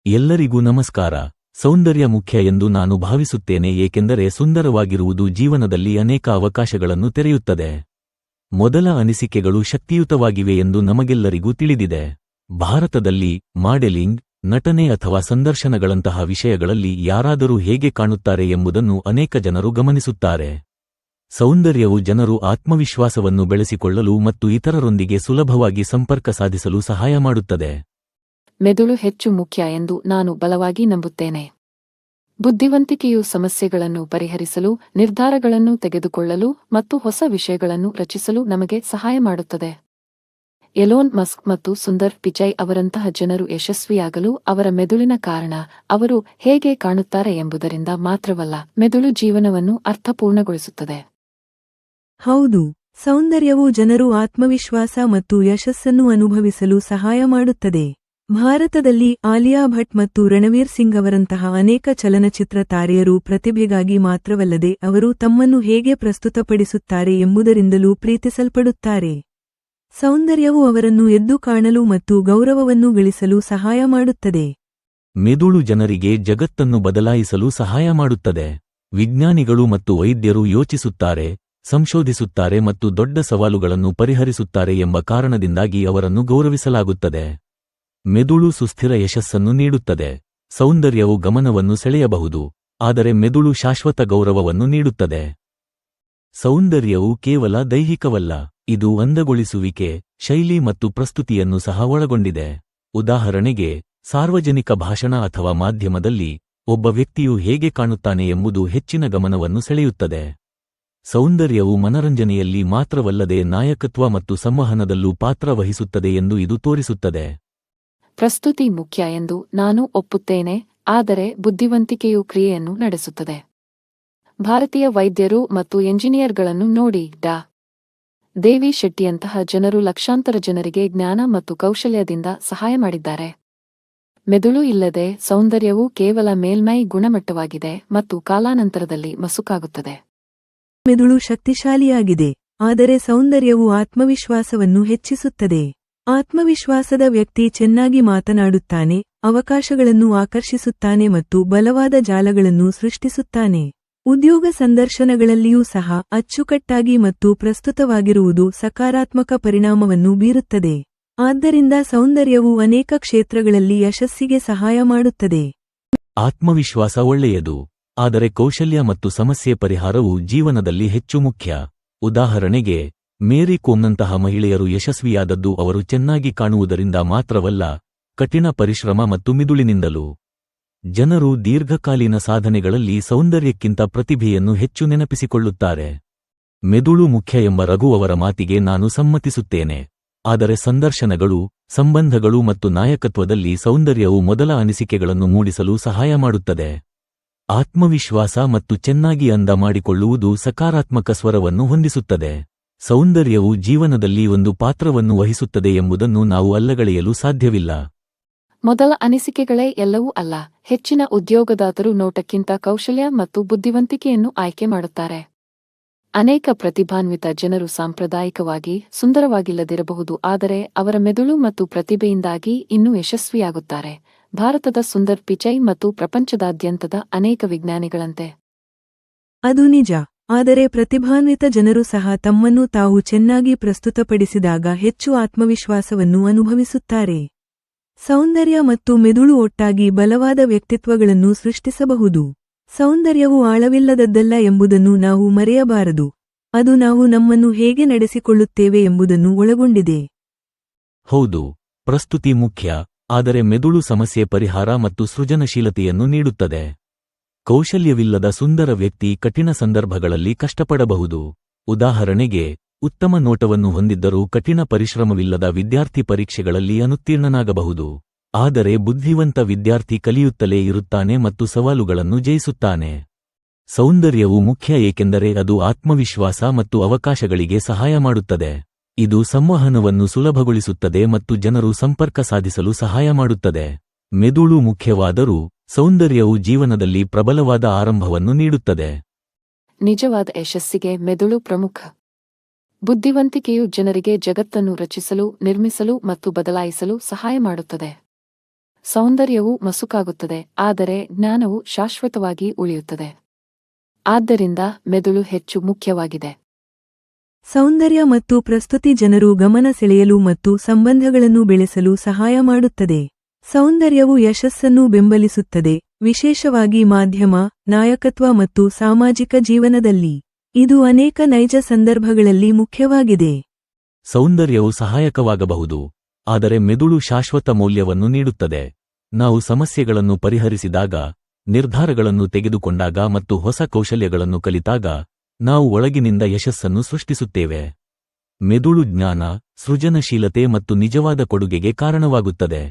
ಎಲ್ಲರಿಗೂ ನಮಸ್ಕಾರ. ಸೌಂದರ್ಯ ಮುಖ್ಯ ಎಂದು ನಾನು ಭಾವಿಸುತ್ತೇನೆ, ಏಕೆಂದರೆ ಸುಂದರವಾಗಿರುವುದು ಜೀವನದಲ್ಲಿ ಅನೇಕ ಅವಕಾಶಗಳನ್ನು ತೆರೆಯುತ್ತದೆ. ಮೊದಲ ಅನಿಸಿಕೆಗಳು ಶಕ್ತಿಯುತವಾಗಿವೆ ಎಂದು ನಮಗೆಲ್ಲರಿಗೂ ತಿಳಿದಿದೆ. ಭಾರತದಲ್ಲಿ ಮಾಡೆಲಿಂಗ್, ನಟನೆ ಅಥವಾ ಸಂದರ್ಶನಗಳಂತಹ ವಿಷಯಗಳಲ್ಲಿ ಯಾರಾದರೂ ಹೇಗೆ ಕಾಣುತ್ತಾರೆ ಎಂಬುದನ್ನು ಅನೇಕ ಜನರು ಗಮನಿಸುತ್ತಾರೆ. ಸೌಂದರ್ಯವು ಜನರು ಆತ್ಮವಿಶ್ವಾಸವನ್ನು ಬೆಳೆಸಿಕೊಳ್ಳಲು ಮತ್ತು ಇತರರೊಂದಿಗೆ ಸುಲಭವಾಗಿ ಸಂಪರ್ಕ ಸಾಧಿಸಲು ಸಹಾಯ ಮಾಡುತ್ತದೆ. ಮೆದುಳು ಹೆಚ್ಚು ಮುಖ್ಯ ಎಂದು ನಾನು ಬಲವಾಗಿ ನಂಬುತ್ತೇನೆ. ಬುದ್ಧಿವಂತಿಕೆಯು ಸಮಸ್ಯೆಗಳನ್ನು ಪರಿಹರಿಸಲು, ನಿರ್ಧಾರಗಳನ್ನು ತೆಗೆದುಕೊಳ್ಳಲು ಮತ್ತು ಹೊಸ ವಿಷಯಗಳನ್ನು ರಚಿಸಲು ನಮಗೆ ಸಹಾಯ ಮಾಡುತ್ತದೆ. ಎಲೋನ್ ಮಸ್ಕ್ ಮತ್ತು ಸುಂದರ್ ಪಿಚೈ ಅವರಂತಹ ಜನರು ಯಶಸ್ವಿಯಾಗಲು ಅವರ ಮೆದುಳಿನ ಕಾರಣ ಅವರು ಹೇಗೆ ಕಾಣುತ್ತಾರೆ ಎಂಬುದರಿಂದ ಮಾತ್ರವಲ್ಲ, ಮೆದುಳು ಜೀವನವನ್ನು ಅರ್ಥಪೂರ್ಣಗೊಳಿಸುತ್ತದೆ. ಹೌದು, ಸೌಂದರ್ಯವು ಜನರು ಆತ್ಮವಿಶ್ವಾಸ ಮತ್ತು ಯಶಸ್ಸನ್ನು ಅನುಭವಿಸಲು ಸಹಾಯ ಮಾಡುತ್ತದೆ. ಭಾರತದಲ್ಲಿ ಆಲಿಯಾ ಭಟ್ ಮತ್ತು ರಣವೀರ್ ಸಿಂಗ್ ಅವರಂತಹ ಅನೇಕ ಚಲನಚಿತ್ರ ತಾರೆಯರು ಪ್ರತಿಭೆಗಾಗಿ ಮಾತ್ರವಲ್ಲದೆ ಅವರು ತಮ್ಮನ್ನು ಹೇಗೆ ಪ್ರಸ್ತುತಪಡಿಸುತ್ತಾರೆ ಎಂಬುದರಿಂದಲೂ ಪ್ರೀತಿಸಲ್ಪಡುತ್ತಾರೆ. ಸೌಂದರ್ಯವು ಅವರನ್ನು ಎದ್ದು ಕಾಣಲು ಮತ್ತು ಗೌರವವನ್ನು ಗಳಿಸಲು ಸಹಾಯ ಮಾಡುತ್ತದೆ. ಮೆದುಳು ಜನರಿಗೆ ಜಗತ್ತನ್ನು ಬದಲಾಯಿಸಲು ಸಹಾಯ ಮಾಡುತ್ತದೆ. ವಿಜ್ಞಾನಿಗಳು ಮತ್ತು ವೈದ್ಯರು ಯೋಚಿಸುತ್ತಾರೆ, ಸಂಶೋಧಿಸುತ್ತಾರೆ ಮತ್ತು ದೊಡ್ಡ ಸವಾಲುಗಳನ್ನು ಪರಿಹರಿಸುತ್ತಾರೆ ಎಂಬ ಕಾರಣದಿಂದಾಗಿ ಅವರನ್ನು ಗೌರವಿಸಲಾಗುತ್ತದೆ. ಮೆದುಳು ಸುಸ್ಥಿರ ಯಶಸ್ಸನ್ನು ನೀಡುತ್ತದೆ. ಸೌಂದರ್ಯವು ಗಮನವನ್ನು ಸೆಳೆಯಬಹುದು, ಆದರೆ ಮೆದುಳು ಶಾಶ್ವತ ಗೌರವವನ್ನು ನೀಡುತ್ತದೆ. ಸೌಂದರ್ಯವು ಕೇವಲ ದೈಹಿಕವಲ್ಲ, ಇದು ಅಂದಗೊಳಿಸುವಿಕೆ, ಶೈಲಿ ಮತ್ತು ಪ್ರಸ್ತುತಿಯನ್ನು ಸಹ ಒಳಗೊಂಡಿದೆ. ಉದಾಹರಣೆಗೆ, ಸಾರ್ವಜನಿಕ ಭಾಷಣ ಅಥವಾ ಮಾಧ್ಯಮದಲ್ಲಿ ಒಬ್ಬ ವ್ಯಕ್ತಿಯು ಹೇಗೆ ಕಾಣುತ್ತಾನೆ ಎಂಬುದು ಹೆಚ್ಚಿನ ಗಮನವನ್ನು ಸೆಳೆಯುತ್ತದೆ. ಸೌಂದರ್ಯವು ಮನರಂಜನೆಯಲ್ಲಿ ಮಾತ್ರವಲ್ಲದೆ ನಾಯಕತ್ವ ಮತ್ತು ಸಂವಹನದಲ್ಲೂ ಪಾತ್ರ ವಹಿಸುತ್ತದೆ ಎಂದು ಇದು ತೋರಿಸುತ್ತದೆ. ಪ್ರಸ್ತುತಿ ಮುಖ್ಯ ಎಂದು ನಾನು ಒಪ್ಪುತ್ತೇನೆ, ಆದರೆ ಬುದ್ಧಿವಂತಿಕೆಯು ಕ್ರಿಯೆಯನ್ನು ನಡೆಸುತ್ತದೆ. ಭಾರತೀಯ ವೈದ್ಯರು ಮತ್ತು ಎಂಜಿನಿಯರ್ಗಳನ್ನು ನೋಡಿ. ಡಾ. ದೇವಿ ಶೆಟ್ಟಿಯಂತಹ ಜನರು ಲಕ್ಷಾಂತರ ಜನರಿಗೆ ಜ್ಞಾನ ಮತ್ತು ಕೌಶಲ್ಯದಿಂದ ಸಹಾಯ ಮಾಡಿದ್ದಾರೆ. ಮೆದುಳು ಇಲ್ಲದೆ ಸೌಂದರ್ಯವು ಕೇವಲ ಮೇಲ್ಮೈ ಗುಣಮಟ್ಟವಾಗಿದೆ ಮತ್ತು ಕಾಲಾನಂತರದಲ್ಲಿ ಮಸುಕಾಗುತ್ತದೆ. ಮೆದುಳು ಶಕ್ತಿಶಾಲಿಯಾಗಿದೆ, ಆದರೆ ಸೌಂದರ್ಯವು ಆತ್ಮವಿಶ್ವಾಸವನ್ನು ಹೆಚ್ಚಿಸುತ್ತದೆ. ಆತ್ಮವಿಶ್ವಾಸದ ವ್ಯಕ್ತಿ ಚೆನ್ನಾಗಿ ಮಾತನಾಡುತ್ತಾನೆ, ಅವಕಾಶಗಳನ್ನು ಆಕರ್ಷಿಸುತ್ತಾನೆ ಮತ್ತು ಬಲವಾದ ಜಾಲಗಳನ್ನು ಸೃಷ್ಟಿಸುತ್ತಾನೆ. ಉದ್ಯೋಗ ಸಂದರ್ಶನಗಳಲ್ಲಿಯೂ ಸಹ ಅಚ್ಚುಕಟ್ಟಾಗಿ ಮತ್ತು ಪ್ರಸ್ತುತವಾಗಿರುವುದು ಸಕಾರಾತ್ಮಕ ಪರಿಣಾಮವನ್ನು ಬೀರುತ್ತದೆ. ಆದ್ದರಿಂದ ಸೌಂದರ್ಯವು ಅನೇಕ ಕ್ಷೇತ್ರಗಳಲ್ಲಿ ಯಶಸ್ಸಿಗೆ ಸಹಾಯ ಮಾಡುತ್ತದೆ. ಆತ್ಮವಿಶ್ವಾಸ ಒಳ್ಳೆಯದು, ಆದರೆ ಕೌಶಲ್ಯ ಮತ್ತು ಸಮಸ್ಯೆ ಪರಿಹಾರವು ಜೀವನದಲ್ಲಿ ಹೆಚ್ಚು ಮುಖ್ಯ. ಉದಾಹರಣೆಗೆ, ಮೇರಿ ಕೋಮ್ನಂತಹ ಮಹಿಳೆಯರು ಯಶಸ್ವಿಯಾದದ್ದು ಅವರು ಚೆನ್ನಾಗಿ ಕಾಣುವುದರಿಂದ ಮಾತ್ರವಲ್ಲ, ಕಠಿಣ ಪರಿಶ್ರಮ ಮತ್ತು ಮಿದುಳಿನಿಂದಲೂ. ಜನರು ದೀರ್ಘಕಾಲೀನ ಸಾಧನೆಗಳಲ್ಲಿ ಸೌಂದರ್ಯಕ್ಕಿಂತ ಪ್ರತಿಭೆಯನ್ನು ಹೆಚ್ಚು ನೆನಪಿಸಿಕೊಳ್ಳುತ್ತಾರೆ. ಮೆದುಳು ಮುಖ್ಯ ಎಂಬ ರಘು ಅವರ ಮಾತಿಗೆ ನಾನು ಸಮ್ಮತಿಸುತ್ತೇನೆ, ಆದರೆ ಸಂದರ್ಶನಗಳು, ಸಂಬಂಧಗಳು ಮತ್ತು ನಾಯಕತ್ವದಲ್ಲಿ ಸೌಂದರ್ಯವು ಮೊದಲ ಅನಿಸಿಕೆಗಳನ್ನು ಮೂಡಿಸಲು ಸಹಾಯ ಮಾಡುತ್ತದೆ. ಆತ್ಮವಿಶ್ವಾಸ ಮತ್ತು ಚೆನ್ನಾಗಿ ಅಂದ ಮಾಡಿಕೊಳ್ಳುವುದು ಸಕಾರಾತ್ಮಕ ಸ್ವರವನ್ನು ಹೊಂದಿಸುತ್ತದೆ. ಸೌಂದರ್ಯವು ಜೀವನದಲ್ಲಿ ಒಂದು ಪಾತ್ರವನ್ನು ವಹಿಸುತ್ತದೆ ಎಂಬುದನ್ನು ನಾವು ಅಲ್ಲಗಳೆಯಲು ಸಾಧ್ಯವಿಲ್ಲ. ಮೊದಲ ಅನಿಸಿಕೆಗಳೇ ಎಲ್ಲವೂ ಅಲ್ಲ. ಹೆಚ್ಚಿನ ಉದ್ಯೋಗದಾತರು ನೋಟಕ್ಕಿಂತ ಕೌಶಲ್ಯ ಮತ್ತು ಬುದ್ಧಿವಂತಿಕೆಯನ್ನು ಆಯ್ಕೆ ಮಾಡುತ್ತಾರೆ. ಅನೇಕ ಪ್ರತಿಭಾನ್ವಿತ ಜನರು ಸಾಂಪ್ರದಾಯಿಕವಾಗಿ ಸುಂದರವಾಗಿಲ್ಲದಿರಬಹುದು, ಆದರೆ ಅವರ ಮೆದುಳು ಮತ್ತು ಪ್ರತಿಭೆಯಿಂದಾಗಿ ಇನ್ನೂ ಯಶಸ್ವಿಯಾಗುತ್ತಾರೆ. ಭಾರತದ ಸುಂದರ್ ಪಿಚೈ ಮತ್ತು ಪ್ರಪಂಚದಾದ್ಯಂತದ ಅನೇಕ ವಿಜ್ಞಾನಿಗಳಂತೆ. ಅದು ನಿಜ, ಆದರೆ ಪ್ರತಿಭಾನ್ವಿತ ಜನರು ಸಹ ತಮ್ಮನ್ನು ತಾವು ಚೆನ್ನಾಗಿ ಪ್ರಸ್ತುತಪಡಿಸಿದಾಗ ಹೆಚ್ಚು ಆತ್ಮವಿಶ್ವಾಸವನ್ನು ಅನುಭವಿಸುತ್ತಾರೆ. ಸೌಂದರ್ಯ ಮತ್ತು ಮೆದುಳು ಒಟ್ಟಾಗಿ ಬಲವಾದ ವ್ಯಕ್ತಿತ್ವಗಳನ್ನು ಸೃಷ್ಟಿಸಬಹುದು. ಸೌಂದರ್ಯವು ಆಳವಿಲ್ಲದದ್ದಲ್ಲ ಎಂಬುದನ್ನು ನಾವು ಮರೆಯಬಾರದು. ಅದು ನಾವು ನಮ್ಮನ್ನು ಹೇಗೆ ನಡೆಸಿಕೊಳ್ಳುತ್ತೇವೆ ಎಂಬುದನ್ನು ಒಳಗೊಂಡಿದೆ. ಹೌದು, ಪ್ರಸ್ತುತಿ ಮುಖ್ಯ, ಆದರೆ ಮೆದುಳು ಸಮಸ್ಯೆ ಪರಿಹಾರ ಮತ್ತು ಸೃಜನಶೀಲತೆಯನ್ನು ನೀಡುತ್ತದೆ. ಕೌಶಲ್ಯವಿಲ್ಲದ ಸುಂದರ ವ್ಯಕ್ತಿ ಕಠಿಣ ಸಂದರ್ಭಗಳಲ್ಲಿ ಕಷ್ಟಪಡಬಹುದು. ಉದಾಹರಣೆಗೆ, ಉತ್ತಮ ನೋಟವನ್ನು ಹೊಂದಿದ್ದರೂ ಕಠಿಣ ಪರಿಶ್ರಮವಿಲ್ಲದ ವಿದ್ಯಾರ್ಥಿ ಪರೀಕ್ಷೆಗಳಲ್ಲಿ ಅನುತ್ತೀರ್ಣನಾಗಬಹುದು. ಆದರೆ ಬುದ್ಧಿವಂತ ವಿದ್ಯಾರ್ಥಿ ಕಲಿಯುತ್ತಲೇ ಇರುತ್ತಾನೆ ಮತ್ತು ಸವಾಲುಗಳನ್ನು ಜಯಿಸುತ್ತಾನೆ. ಸೌಂದರ್ಯವು ಮುಖ್ಯ ಏಕೆಂದರೆ ಅದು ಆತ್ಮವಿಶ್ವಾಸ ಮತ್ತು ಅವಕಾಶಗಳಿಗೆ ಸಹಾಯ ಮಾಡುತ್ತದೆ. ಇದು ಸಂವಹನವನ್ನು ಸುಲಭಗೊಳಿಸುತ್ತದೆ ಮತ್ತು ಜನರು ಸಂಪರ್ಕ ಸಾಧಿಸಲು ಸಹಾಯ ಮಾಡುತ್ತದೆ. ಮೆದುಳು ಮುಖ್ಯವಾದರೂ ಸೌಂದರ್ಯವು ಜೀವನದಲ್ಲಿ ಪ್ರಬಲವಾದ ಆರಂಭವನ್ನು ನೀಡುತ್ತದೆ. ನಿಜವಾದ ಯಶಸ್ಸಿಗೆ ಮೆದುಳು ಪ್ರಮುಖ. ಬುದ್ಧಿವಂತಿಕೆಯು ಜನರಿಗೆ ಜಗತ್ತನ್ನು ರಚಿಸಲು, ನಿರ್ಮಿಸಲು ಮತ್ತು ಬದಲಾಯಿಸಲು ಸಹಾಯ ಮಾಡುತ್ತದೆ. ಸೌಂದರ್ಯವು ಮಸುಕಾಗುತ್ತದೆ, ಆದರೆ ಜ್ಞಾನವು ಶಾಶ್ವತವಾಗಿ ಉಳಿಯುತ್ತದೆ. ಆದ್ದರಿಂದ ಮೆದುಳು ಹೆಚ್ಚು ಮುಖ್ಯವಾಗಿದೆ. ಸೌಂದರ್ಯ ಮತ್ತು ಪ್ರಸ್ತುತಿ ಜನರು ಗಮನ ಸೆಳೆಯಲು ಮತ್ತು ಸಂಬಂಧಗಳನ್ನು ಬೆಳೆಸಲು ಸಹಾಯ ಮಾಡುತ್ತದೆ. ಸೌಂದರ್ಯವು ಯಶಸ್ಸನ್ನು ಬೆಂಬಲಿಸುತ್ತದೆ, ವಿಶೇಷವಾಗಿ ಮಾಧ್ಯಮ, ನಾಯಕತ್ವ ಮತ್ತು ಸಾಮಾಜಿಕ ಜೀವನದಲ್ಲಿ. ಇದು ಅನೇಕ ನೈಜ ಸಂದರ್ಭಗಳಲ್ಲಿ ಮುಖ್ಯವಾಗಿದೆ. ಸೌಂದರ್ಯವು ಸಹಾಯಕವಾಗಬಹುದು, ಆದರೆ ಮೆದುಳು ಶಾಶ್ವತ ಮೌಲ್ಯವನ್ನು ನೀಡುತ್ತದೆ. ನಾವು ಸಮಸ್ಯೆಗಳನ್ನು ಪರಿಹರಿಸಿದಾಗ, ನಿರ್ಧಾರಗಳನ್ನು ತೆಗೆದುಕೊಂಡಾಗ ಮತ್ತು ಹೊಸ ಕೌಶಲ್ಯಗಳನ್ನು ಕಲಿತಾಗ ನಾವು ಒಳಗಿನಿಂದ ಯಶಸ್ಸನ್ನು ಸೃಷ್ಟಿಸುತ್ತೇವೆ. ಮೆದುಳು ಜ್ಞಾನ, ಸೃಜನಶೀಲತೆ ಮತ್ತು ನಿಜವಾದ ಕೊಡುಗೆಗೆ ಕಾರಣವಾಗುತ್ತದೆ.